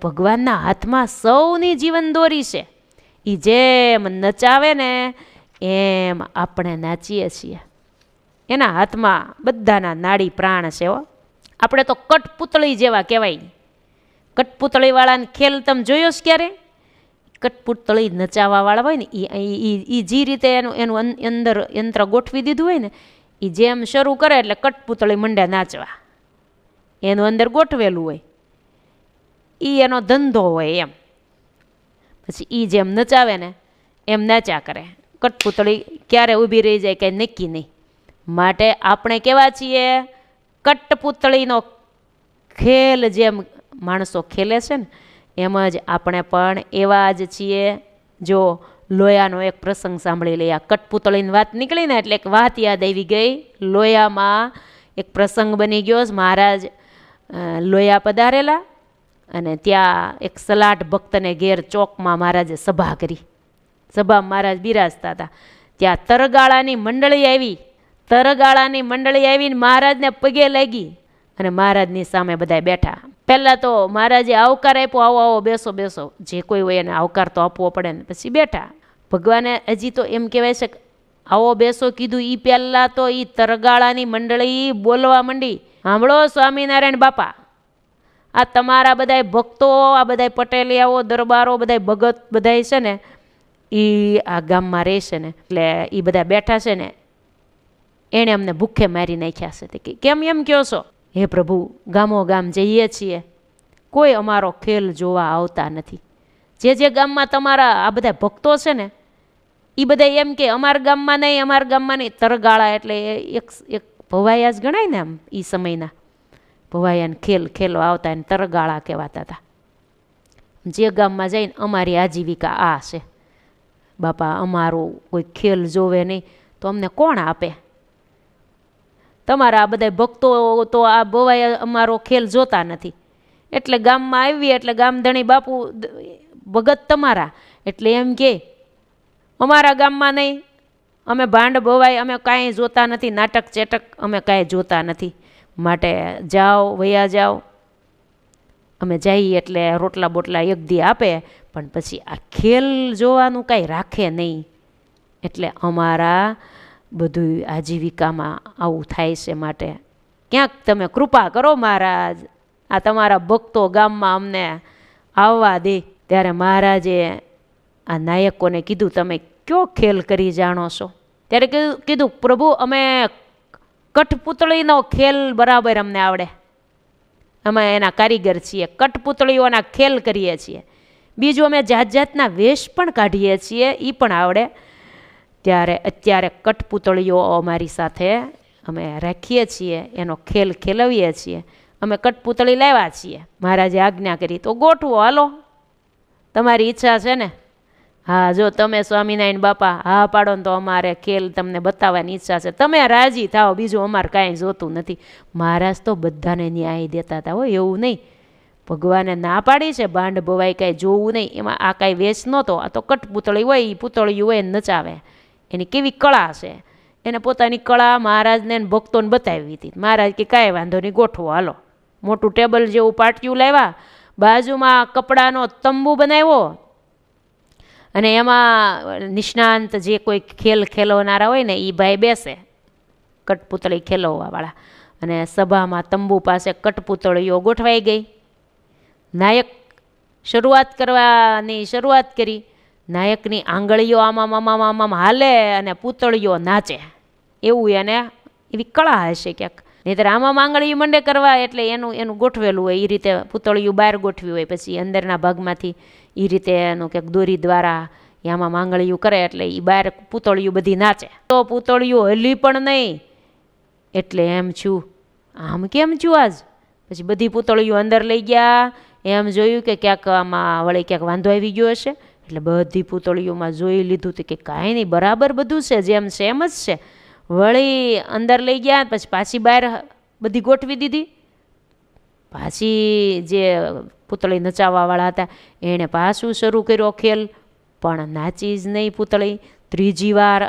ભગવાનના હાથમાં સૌની જીવન દોરી છે. એ જેમ નચાવે ને એમ આપણે નાચીએ છીએ. એના હાથમાં બધાના નાડી પ્રાણ છે. આપણે તો કઠપૂતળી જેવા કહેવાય. કઠપૂતળીવાળાને ખેલ તમે જોયો છે ક્યારે? કઠપૂતળી નચાવવાવાળા હોય ને એ જે રીતે એનું અંદર યંત્ર ગોઠવી દીધું હોય ને, એ જેમ શરૂ કરે એટલે કઠપૂતળી મંડ્યા નાચવા. એનું અંદર ગોઠવેલું હોય, એ એનો ધંધો હોય એમ. પછી એ જેમ નચાવે ને એમ નાચ્યા કરે. કઠપૂતળી ક્યારે ઊભી રહી જાય કંઈ નક્કી નહીં. માટે આપણે કેવા છીએ? કઠપૂતળીનો ખેલ જેમ માણસો ખેલે છે ને એમ જ આપણે પણ એવા જ છીએ. જો લોયાનો એક પ્રસંગ સાંભળી લઈએ. આ કઠપૂતળીની વાત નીકળી ને એટલે એક વાત યાદ આવી ગઈ. લોયામાં એક પ્રસંગ બની ગયો. મહારાજ લોયા પધારેલા અને ત્યાં એક સલાટ ભક્તને ઘેર ચોકમાં મહારાજે સભા કરી. સભામાં મહારાજ બિરાજતા હતા. ત્યાં તરગાળાની મંડળી આવી. તરગાળાની મંડળી આવીને મહારાજને પગે લાગી અને મહારાજની સામે બધા બેઠા. પહેલાં તો મહારાજે આવકાર આપ્યો, આવો આવો બેસો બેસો, જે કોઈ હોય એને આવકાર તો આપવો પડે ને. પછી બેઠા. ભગવાને હજી તો એમ કહેવાય છે કે આવો બેસો કીધું એ પહેલાં તો એ તરગાળાની મંડળી બોલવા માંડી, સાંભળો સ્વામિનારાયણ બાપા, આ તમારા બધાય ભક્તો, આ બધાય પટેલિયાઓ, દરબારો, બધાય ભગત બધાય છે ને એ આ ગામમાં રહેશે ને, એટલે એ બધા બેઠા છે ને એણે અમને ભૂખે મારી નાખ્યા છે. કે કેમ એમ કહો છો? હે પ્રભુ, ગામો ગામ જઈએ છીએ, કોઈ અમારો ખેલ જોવા આવતા નથી. જે ગામમાં તમારા આ બધા ભક્તો છે ને એ બધા એમ કે અમારા ગામમાં નહીં, અમારા ગામમાં નહીં. તરગાળા એટલે એક ભવાયા જ ગણાય ને આમ એ સમયના ભવાયાને ખેલો આવતા એને તરગાળા કહેવાતા હતા. જે ગામમાં જઈને અમારી આજીવિકા આ છે બાપા, અમારો કોઈ ખેલ જોવે નહીં તો અમને કોણ આપે? તમારા આ બધા ભક્તો તો આ ભવાયા અમારો ખેલ જોતા નથી. એટલે ગામમાં આવી એટલે ગામધણી બાપુ ભગત તમારા એટલે એમ કે અમારા ગામમાં નહીં, અમે ભાંડ ભવાય અમે કાંઈ જોતા નથી, નાટક ચેટક અમે કાંઈ જોતા નથી. માટે જાઓ, વયા જાઓ. અમે જઈએ એટલે રોટલા બોટલા એક દી આપે, પણ પછી આ ખેલ જોવાનું કાંઈ રાખે નહીં. એટલે અમારા બધું આજીવિકામાં આવું થાય છે. માટે ક્યાંક તમે કૃપા કરો મહારાજ, આ તમારા ભક્તો ગામમાં અમને આવવા દે. ત્યારે મહારાજે આ નાયકોને કીધું, તમે કયો ખેલ કરી જાણો છો? ત્યારે કીધું પ્રભુ, અમે કઠપૂતળીનો ખેલ બરાબર અમને આવડે, અમે એના કારીગર છીએ, કઠપૂતળીઓના ખેલ કરીએ છીએ. બીજું અમે જાત જાતના વેશ પણ કાઢીએ છીએ, એ પણ આવડે. ત્યારે અત્યારે કઠપૂતળીઓ અમારી સાથે અમે રાખીએ છીએ, એનો ખેલ ખેલવીએ છીએ. અમે કઠપૂતળી લાવ્યા છીએ, મહારાજે આજ્ઞા કરી તો ગોઠવો, હાલો તમારી ઈચ્છા છે ને. હા, જો તમે સ્વામિનારાયણ બાપા હા પાડો ને તો અમારે ખેલ તમને બતાવવાની ઈચ્છા છે, તમે રાજી થાઓ, બીજું અમારે કાંઈ જોતું નથી. મહારાજ તો બધાને ન્યાય દેતા હતા હોય, એવું નહીં. ભગવાને ના પાડી છે ભાંડ ભવાય કાંઈ જોવું નહીં, એમાં આ કાંઈ વેચ નહોતો. આ તો કઠપૂતળી હોય, એ પૂતળીયું હોય નચાવે, એની કેવી કળા છે. એને પોતાની કળા મહારાજને ભક્તોને બતાવી હતી. મહારાજ કે કાંઈ વાંધો નહીં, ગોઠવો, હાલો. મોટું ટેબલ જેવું પાટિયું લાવ્યા, બાજુમાં કપડાનો તંબુ બનાવ્યો અને એમાં નિષ્ણાંત જે કોઈ ખેલ ખેલવનારા હોય ને એ ભાઈ બેસે, કઠપૂતળી ખેલવવાવાળા. અને સભામાં તંબુ પાસે કઠપૂતળીઓ ગોઠવાઈ ગઈ. નાયક શરૂઆત કરી. નાયકની આંગળીઓ આમાં હાલે અને પૂતળીઓ નાચે, એવું એને એવી કળા હશે ક્યાંક. નહીંતર આમાં આંગળીઓ મંડે કરવા એટલે એનું ગોઠવેલું હોય એ રીતે પૂતળિયું બહાર ગોઠવી હોય, પછી અંદરના ભાગમાંથી એ રીતે એનું ક્યાંક દોરી દ્વારા આમાં માંગળિયું કરે એટલે એ બહાર પૂતળિયું બધી નાચે. તો પૂતળિયું હલી પણ નહીં. એટલે એમ છું, આમ કેમ છું આજ? પછી બધી પૂતળીઓ અંદર લઈ ગયા. એમ જોયું કે ક્યાંક આમાં વળી ક્યાંક વાંધો આવી ગયો હશે, એટલે બધી પૂતળીઓમાં જોઈ લીધું કે કાંઈ નહીં, બરાબર બધું છે, જેમ છે એમ જ છે. વળી અંદર લઈ ગયા, પછી પાછી બહાર બધી ગોઠવી દીધી. પાછી જે પૂતળી નચાવવાવાળા હતા એણે પાછું શરૂ કર્યો ખેલ, પણ નાચી જ નહીં પૂતળી. ત્રીજી વાર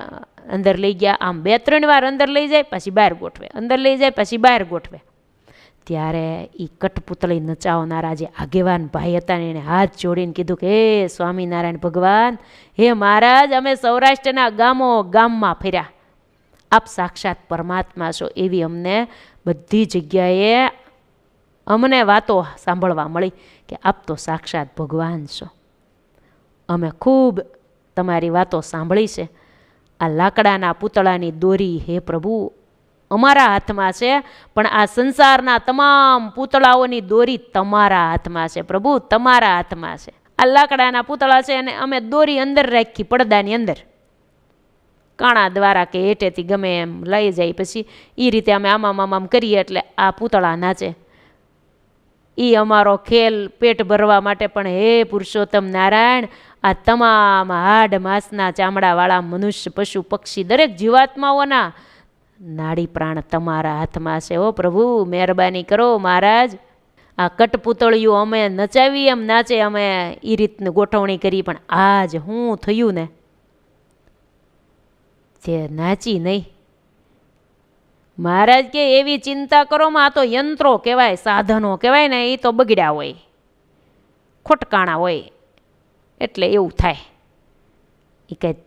અંદર લઈ ગયા, આમ 2-3 વાર અંદર લઈ જાય, પછી બહાર ગોઠવે, અંદર લઈ જાય, પછી બહાર ગોઠવે. ત્યારે એ કઠપૂતળી નચાવનારા જે આગેવાન ભાઈ હતા ને એને હાથ જોડીને કીધું કે હે સ્વામિનારાયણ ભગવાન, હે મહારાજ, અમે સૌરાષ્ટ્રના ગામમાં ફર્યા, આપ સાક્ષાત પરમાત્મા છો એવી અમને બધી જગ્યાએ અમને વાતો સાંભળવા મળી કે આપ તો સાક્ષાત ભગવાન છો. અમે ખૂબ તમારી વાતો સાંભળી છે. આ લાકડાના પૂતળાની દોરી હે પ્રભુ અમારા હાથમાં છે, પણ આ સંસારના તમામ પૂતળાઓની દોરી તમારા હાથમાં છે પ્રભુ, તમારા હાથમાં છે. આ લાકડાના પૂતળા છે અને અમે દોરી અંદર રાખી, પડદાની અંદર કાણા દ્વારા કે હેઠેથી ગમે એમ લઈ જાય, પછી એ રીતે અમે આમ કરીએ એટલે આ પૂતળા નાચે. એ અમારો ખેલ પેટ ભરવા માટે. પણ હે પુરુષોત્તમ નારાયણ, આ તમામ હાડ માંસના ચામડાવાળા મનુષ્ય, પશુ, પક્ષી, દરેક જીવાત્માઓના નાડી પ્રાણ તમારા હાથમાં છે. ઓ પ્રભુ, મહેરબાની કરો મહારાજ. આ કઠપૂતળીઓ અમે નચાવી એમ નાચે, અમે એ રીતની ગોઠવણી કરી, પણ આજ હું થયું ને તે નાચી નહીં. મહારાજ કે એવી ચિંતા કરો માં, આ તો યંત્રો કહેવાય, સાધનો કહેવાય ને, એ તો બગડ્યા હોય, ખોટકાણા હોય, એટલે એવું થાય. એ કંઈ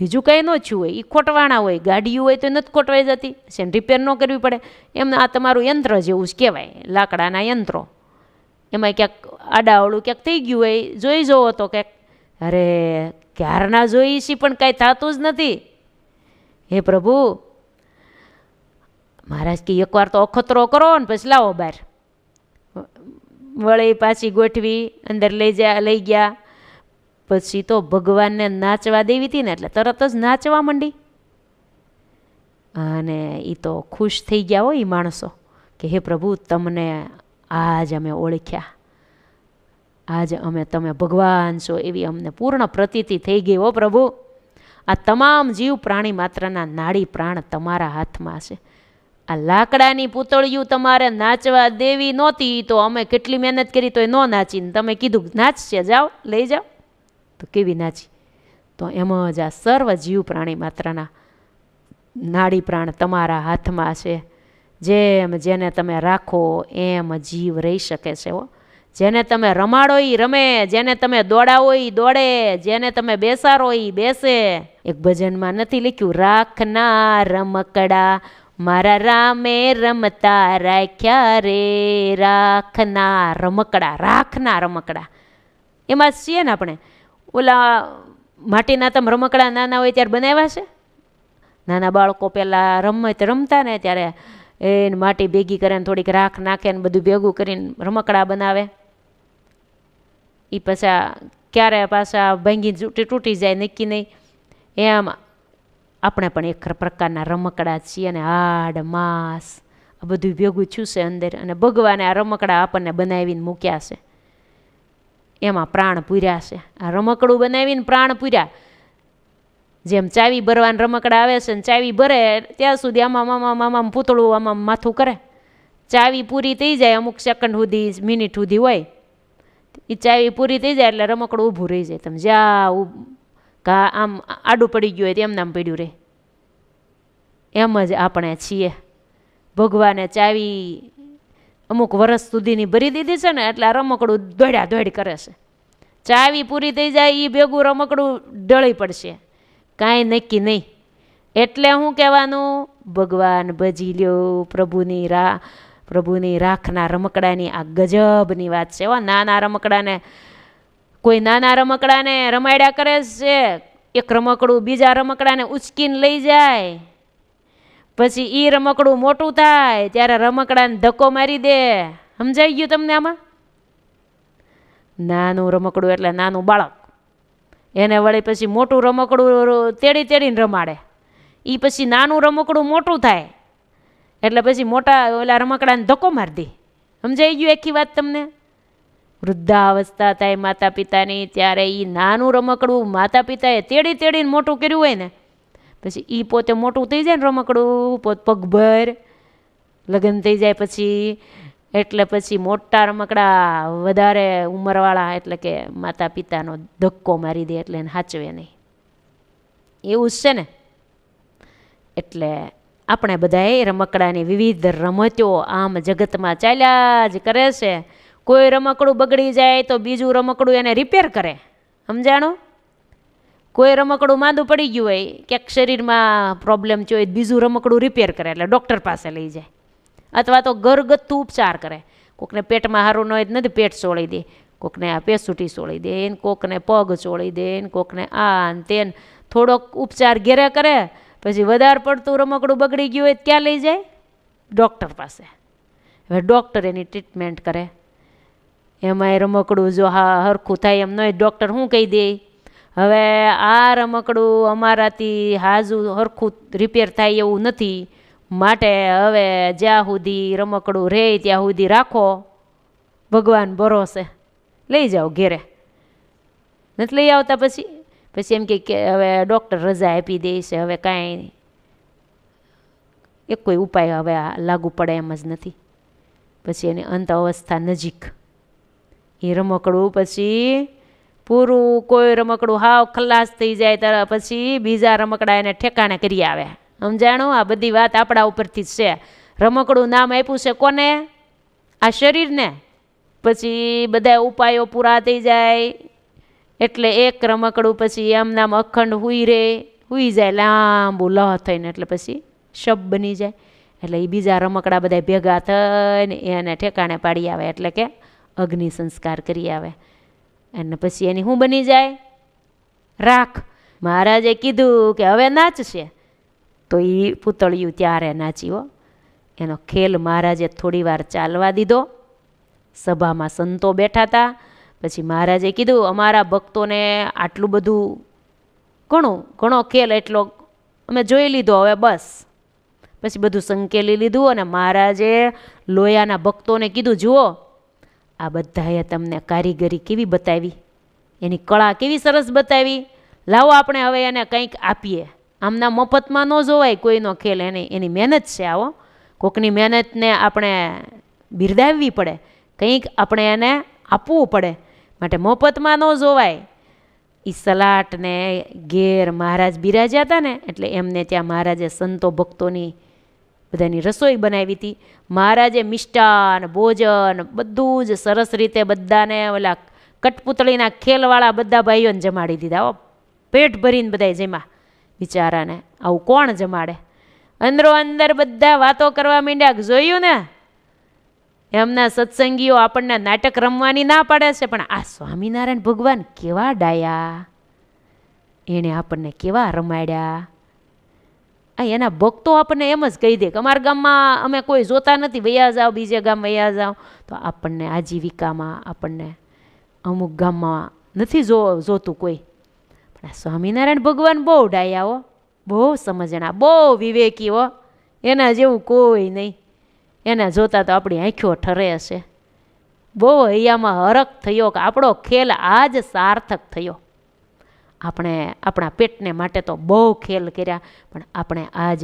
બીજું કંઈ ન થયું હોય, એ ખોટવાણા હોય. ગાડીઓ હોય તો નથી ખોટવાઈ જતી, છે રિપેર ન કરવી પડે. એમ આ તમારું યંત્ર જેવું જ કહેવાય, લાકડાના યંત્રો. એમાં ક્યાંક આડાવડું ક્યાંક થઈ ગયું હોય, જોઈ જવો તો ક્યાંક, અરે ક્યારના જોઈ છીએ પણ કાંઈ થતું જ નથી. હે પ્રભુ, મહારાજ કે એકવાર તો અખતરો કરો ને પછી લાવો બહાર. વળી પાછી ગોઠવી અંદર લઈ ગયા. પછી તો ભગવાનને નાચવા દેવી હતી ને, એટલે તરત જ નાચવા માંડી. અને એ તો ખુશ થઈ ગયા હોય એ માણસો કે હે પ્રભુ, તમને આજ અમે ઓળખ્યા, આજ અમે તમે ભગવાન છો એવી અમને પૂર્ણ પ્રતીતિ થઈ ગઈ. હો પ્રભુ, આ તમામ જીવ પ્રાણી માત્રના નાડી પ્રાણ તમારા હાથમાં છે. આ લાકડાની પૂતળિયું તમારે નાચવા દેવી નહોતી તો અમે કેટલી મહેનત કરી તો એ ન નાચીને તમે કીધું નાચશે, જાઓ લઈ જાઓ, તો કેવી નાચી. તો એમ જ આ સર્વ જીવ પ્રાણી માત્રના નાડી પ્રાણ તમારા હાથમાં છે. જેમ જેને તમે રાખો એમ જીવ રહી શકે છે. જેને તમે રમાડો એ રમે, જેને તમે દોડાવો એ દોડે, જેને તમે બેસાડો એ બેસે. એક ભજનમાં નથી લખ્યું, રાખના રમકડા મારા રામે રમતા રાખ્યા રે. રાખના રમકડા, રાખના રમકડા એમાં છીએ ને આપણે. ઓલા માટીના તમે રમકડા નાના હોય ત્યારે બનાવ્યા છે. નાના બાળકો પહેલાં રમતા ને ત્યારે એને માટી ભેગી કરે ને થોડીક રાખ નાખે ને બધું ભેગું કરીને રમકડા બનાવે. એ પાછા ક્યારે પાછા ભાંગી તૂટી જાય નક્કી નહીં. એમ આપણે પણ એક પ્રકારના રમકડા છીએ અને હાડ માંસ આ બધું ભેગું થયું છે અંદર. અને ભગવાને આ રમકડા આપણને બનાવીને મૂક્યા છે, એમાં પ્રાણ પૂર્યા છે. આ રમકડું બનાવીને પ્રાણ પૂર્યા. જેમ ચાવી ભરવાના રમકડા આવે છે ને ચાવી ભરે ત્યાં સુધી આમાં પૂતળું આમાં માથું કરે. ચાવી પૂરી થઈ જાય, અમુક સેકન્ડ સુધી મિનિટ સુધી હોય, એ ચાવી પૂરી થઈ જાય એટલે રમકડું ઊભું રહી જાય. તમે જ્યાં આમ આડું પડી ગયું હોય તેમ નામ પડ્યું રહે. એમ જ આપણે છીએ. ભગવાને ચાવી અમુક વર્ષ સુધીની ભરી દીધી છે ને એટલે આ રમકડું દોડ કરે છે. ચાવી પૂરી થઈ જાય એ ભેગું રમકડું ઢળી પડશે, કાંઈ નક્કી નહીં. એટલે શું કહેવાનું, ભગવાન ભજી લ્યો. પ્રભુની રાખના રમકડાની આ ગજબની વાત છે. નાના રમકડાને કોઈ નાના રમકડાને રમાડ્યા કરે છે. એક રમકડું બીજા રમકડાને ઉચકીને લઈ જાય, પછી એ રમકડું મોટું થાય ત્યારે રમકડાને ધક્કો મારી દે. સમજાઈ ગયું તમને આમાં? નાનું રમકડું એટલે નાનું બાળક, એને વળી પછી મોટું રમકડું તેડીને રમાડે. એ પછી નાનું રમકડું મોટું થાય એટલે પછી મોટા ઓલા રમકડાને ધક્કો મારી દે. સમજાઈ ગયું આખી વાત તમને? વૃદ્ધાવસ્થા થાય માતા પિતાની ત્યારે એ નાનું રમકડું માતા પિતાએ તેડીને મોટું કર્યું હોય ને, પછી એ પોતે મોટું થઈ જાય ને રમકડું, પગભર લગ્ન થઈ જાય પછી, એટલે પછી મોટા રમકડા વધારે ઉંમરવાળા એટલે કે માતા પિતાનો ધક્કો મારી દે એટલે એને સાચવે નહીં. એવું જ છે ને. એટલે આપણે બધાએ રમકડાની વિવિધ રમતો આમ જગતમાં ચાલ્યા જ કરે છે. કોઈ રમકડું બગડી જાય તો બીજું રમકડું એને રિપેર કરે, સમજાણું? કોઈ રમકડું માંદું પડી ગયું હોય, ક્યાંક શરીરમાં પ્રોબ્લેમ થયો હોય, બીજું રમકડું રિપેર કરે એટલે ડૉક્ટર પાસે લઈ જાય, અથવા તો ઘરગથ્થુ ઉપચાર કરે. કોકને પેટમાં સારું ન હોય નથી પેટ સોળી દે, કોકને આ પેસુટી સોળી દે, કોકને પગ સોળી દે, કોકને આ તેન થોડોક ઉપચાર ઘેરે કરે. પછી વધારે પડતું રમકડું બગડી ગયું હોય ક્યાં લઈ જાય? ડૉક્ટર પાસે. હવે ડૉક્ટર એની ટ્રીટમેન્ટ કરે. એમાંય રમકડું જો હા હરખું થાય એમ ન હોય, ડૉક્ટર શું કહી દે, હવે આ રમકડું અમારાથી હાજુ હરખું રિપેર થાય એવું નથી, માટે હવે જ્યાં સુધી રમકડું રહે ત્યાં સુધી રાખો, ભગવાન ભરોસે લઈ જાઓ ઘેરે. નથી લઈ આવતા પછી એમ કે હવે ડૉક્ટર રજા આપી દે છે, હવે કાંઈ એક કોઈ ઉપાય હવે લાગુ પડે એમ જ નથી. પછી એની અંત અવસ્થા નજીક. એ રમકડું પછી પૂરું, કોઈ રમકડું હાવ ખલાસ થઈ જાય ત્યારે પછી બીજા રમકડા એને ઠેકાણે કરી આવે, સમજાણું? આ બધી વાત આપણા ઉપરથી જ છે. રમકડું નામ આપ્યું છે કોને? આ શરીરને. પછી બધા ઉપાયો પૂરા થઈ જાય એટલે એક રમકડું પછી એમ નામ અખંડ હુઈ જાય લાંબુ લહ થઈને, એટલે પછી શબ બની જાય. એટલે એ બીજા રમકડા બધા ભેગા થઈને એને ઠેકાણે પાડી આવે, એટલે કે અગ્નિ સંસ્કાર કરી આવે. અને પછી એની શું બની જાય? રાખ. મહારાજે કીધું કે હવે નાચશે, તો એ પૂતળિયું ત્યારે નાચી હો. એનો ખેલ મહારાજે થોડી વાર ચાલવા દીધો. સભામાં સંતો બેઠા હતા. પછી મહારાજે કીધું અમારા ભક્તોને આટલું બધું ઘણો ખેલ એટલો અમે જોઈ લીધો, હવે બસ. પછી બધું સંકેલી લીધું અને મહારાજે લોયાના ભક્તોને કીધું, જુઓ આ બધાએ તમને કારીગરી કેવી બતાવી, એની કળા કેવી સરસ બતાવી, લાવો આપણે હવે એને કંઈક આપીએ. આમના મફતમાં ન જોવાય કોઈનો ખેલ, એની મહેનત છે. આવો કોકની મહેનતને આપણે બિરદાવવી પડે, કંઈક આપણે એને આપવું પડે, માટે મફતમાં ન જોવાય. એ સલાટને ઘેર મહારાજ બિરાજ્યા હતા ને, એટલે એમને ત્યાં મહારાજે સંતો ભક્તોની બધાની રસોઈ બનાવી હતી. મહારાજે મિષ્ટાન ભોજન બધું જ સરસ રીતે બધાને ઓલા કઠપુતળીના ખેલવાળા બધા ભાઈઓને જમાડી દીધા હો, પેટ ભરીને બધા જેમાં. બિચારાને આવું કોણ જમાડે? અંદરો અંદર બધા વાતો કરવા માંડ્યા. જોયું ને, એમના સત્સંગીઓ આપણને નાટક રમવાની ના પાડે છે, પણ આ સ્વામિનારાયણ ભગવાન કેવા ડાયા, એણે આપણને કેવા રમાડ્યા. એના ભક્તો આપણને એમ જ કહી દે કે અમારા ગામમાં અમે કોઈ જોતા નથી, વૈયા જાઓ બીજે ગામ વૈયા જાઓ. તો આપણને આજીવિકામાં આપણને અમુક ગામમાં નથી જોતું કોઈ. પણ આ સ્વામિનારાયણ ભગવાન બહુ ડાયા હો, બહુ સમજણા, બહુ વિવેકી હો. એના જેવું કોઈ નહીં. એને જોતા તો આપણી આંખો ઠરે છે. બહુ હૈયામાં હરખ થયો કે આપણો ખેલ આજ સાર્થક થયો. આપણે આપણા પેટને માટે તો બહુ ખેલ કર્યા, પણ આપણે આજ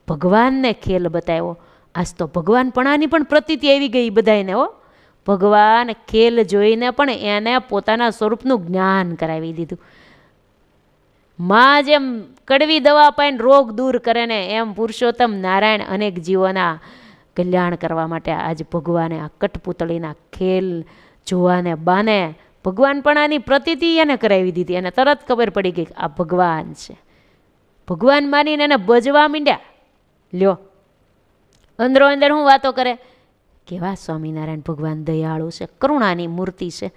ભગવાનને ખેલ બતાવ્યો. આજ તો ભગવાનપણાની પણ પ્રતીતિ આવી ગઈ બધાને હો. ભગવાન ખેલ જોઈને પણ એને પોતાના સ્વરૂપનું જ્ઞાન કરાવી દીધું. માં જેમ કડવી દવા પાઈને રોગ દૂર કરે ને, એમ પુરુષોત્તમ નારાયણ અનેક જીવોના કલ્યાણ કરવા માટે આજ ભગવાને આ કઠપુતળીના ખેલ જોવાને બાને ભગવાનપણાની પ્રતીતિ એને કરાવી દીધી. એને તરત ખબર પડી ગઈ કે આ ભગવાન છે. ભગવાન માનીને એને ભજવા માંડ્યા. લ્યો, અંદરો અંદર હું વાતો કરે, કેવા સ્વામિનારાયણ ભગવાન દયાળુ છે, કરુણાની મૂર્તિ છે.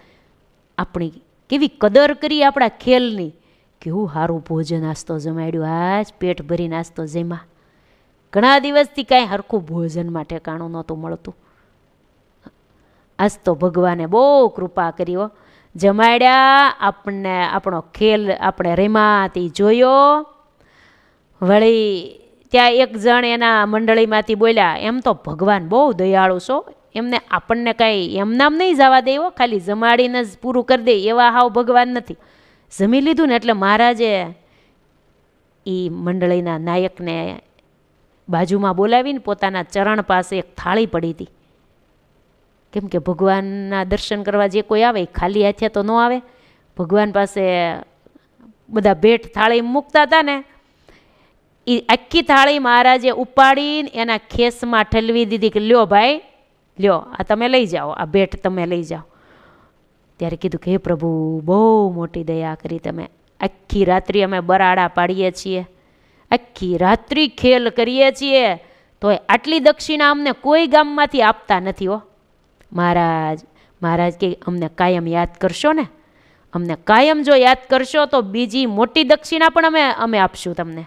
આપણી કેવી કદર કરી આપણા ખેલની, કેવું સારું ભોજન નાસ્તો જમાડ્યું, આજ પેટ ભરી નાસ્તો જેમાં. ઘણા દિવસથી કાંઈ હરખું ભોજનમાં ઠેકાણું નહોતું મળતું. આજ તો ભગવાને બહુ કૃપા કરી. જમાડ્યા આપણને, આપણો ખેલ આપણે રેમાથી જોયો. વળી ત્યાં એક જણ એના મંડળીમાંથી બોલ્યા, એમ તો ભગવાન બહુ દયાળુ છો, એમને આપણને કાંઈ એમનામ નહીં જવા દે, ખાલી જમાડીને જ પૂરું કરી દે એવા હાવ ભગવાન નથી. જમી લીધું ને એટલે મહારાજે એ મંડળીના નાયકને બાજુમાં બોલાવીને પોતાના ચરણ પાસે એક થાળી પડી હતી. કેમ કે ભગવાનના દર્શન કરવા જે કોઈ આવે ખાલી હાથે તો ન આવે. ભગવાન પાસે બધા ભેટ થાળી મૂકતા હતા ને, એ આખી થાળી મહારાજે ઉપાડીને એના ખેસમાં ઠલવી દીધી કે લ્યો ભાઈ, લ્યો આ તમે લઈ જાઓ, આ ભેટ તમે લઈ જાઓ. ત્યારે કીધું કે હે પ્રભુ, બહુ મોટી દયા કરી તમે. આખી રાત્રિ અમે બરાડા પાડીએ છીએ, આખી રાત્રિ ખેલ કરીએ છીએ, તોય આટલી દક્ષિણા અમને કોઈ ગામમાંથી આપતા નથી હો. મહારાજ કે અમને કાયમ યાદ કરશો ને, અમને કાયમ જો યાદ કરશો તો બીજી મોટી દક્ષિણા પણ અમે આપશું તમને.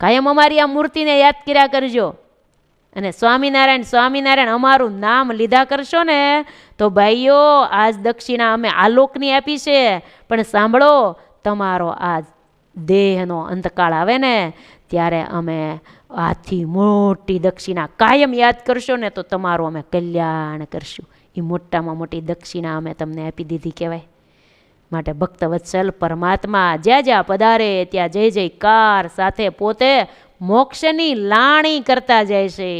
કાયમ અમારી આ મૂર્તિને યાદ કર્યા કરજો. અને સ્વામિનારાયણ સ્વામિનારાયણ અમારું નામ લીધા કરશો ને તો ભાઈઓ આજ દક્ષિણા અમે આલોકની આપી છે, પણ સાંભળો, તમારો આ દેહનો અંતકાળ આવે ને ત્યારે અમે આથી મોટી દક્ષિણા કાયમ યાદ કરશો ને તો તમારું અમે કલ્યાણ કરશું. એ મોટામાં મોટી દક્ષિણા અમે તમને આપી દીધી કહેવાય. માટે ભક્તવત્સલ પરમાત્મા જ્યાં જ્યાં પધારે ત્યાં જય જયકાર સાથે પોતે મોક્ષની લાણી કરતા જાય છે.